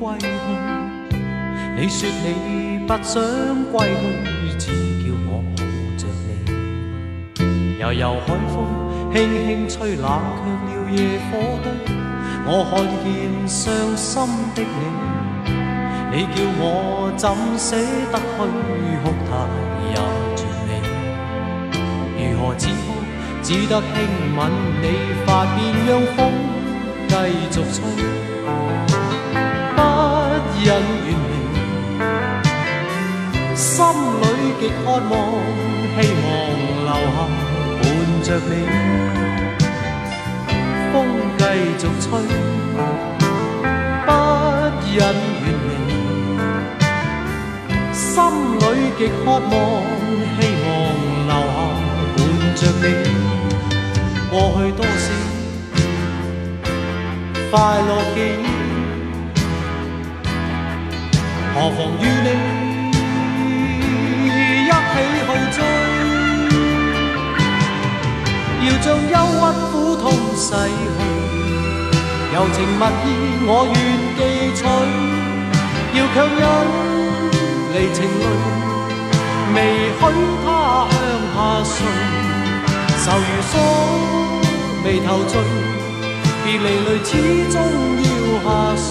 歸去？你說你不想歸去，只叫我抱着你。悠悠海風輕輕吹，冷卻了夜火堆。我看見傷心的你，你叫我怎捨得去哭態也絕美。如何止哭，只得輕吻你髮邊，讓風繼續吹，不忍遠離。心裏極渴望，希望留下伴着你。風繼續吹，不忍遠離。心裏極渴望，希望留下伴着你。過去多少快樂記憶，何妨與你一起去追。要將憂鬱苦痛逝去，柔情蜜意我願記取。要強忍離情淚，未許他向下垂。愁如鎖眉頭聚，別離淚始終要下垂。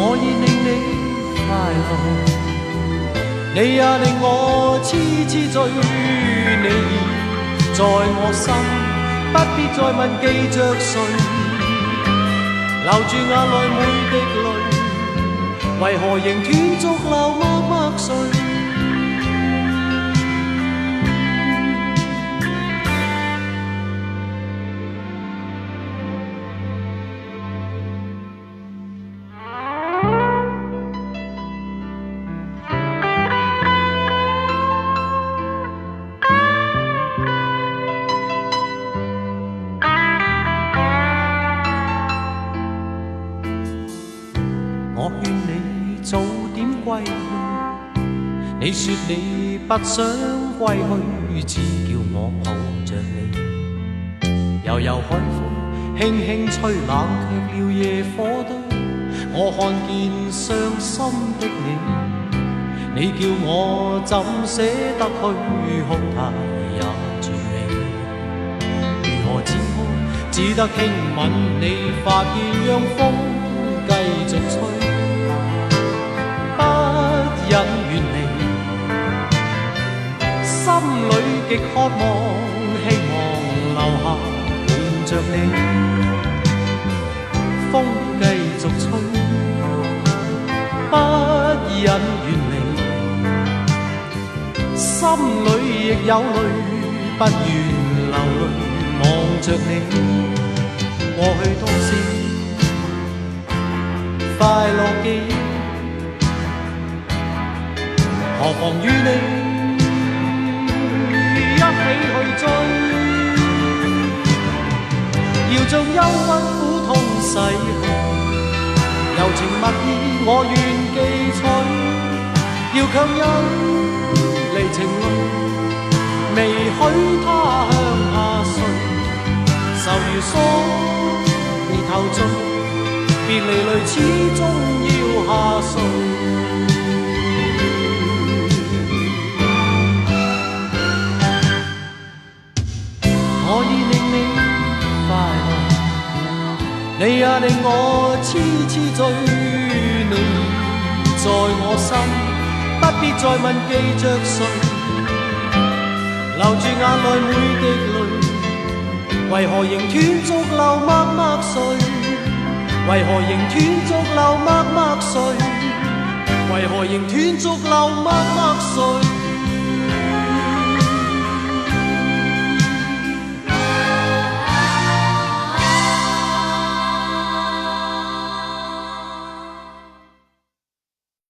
我已令你快樂，你也令我痴痴醉。你已在我心，不必再問記着誰。留住眼內每滴淚，為何仍斷續流默默垂？我勸你早點歸去，你說你不想歸去，只叫我抱着你。悠悠海風輕輕吹，冷卻了夜火堆。我看見傷心的你，你叫我怎捨得去哭態也絕美。如何止哭，只得輕吻你髮邊，讓風繼續吹。不忍遠離，心裏極渴望，希望留下伴着你。風繼續吹，不忍遠離，心裏亦有淚，不願流淚望着你。過去多少快樂記憶，何妨與你一起去追。要將憂鬱苦痛逝去，柔情蜜意我願記取。要強忍離情淚，未許他向下垂。愁如鎖眉頭聚，別離淚始終要下垂。我已令你快樂，你也令我痴痴醉。你在我心，不必再問記着誰。留住眼內每滴淚，為何仍斷續流默默垂？為何仍斷續流默默垂？為何仍斷續流默默垂？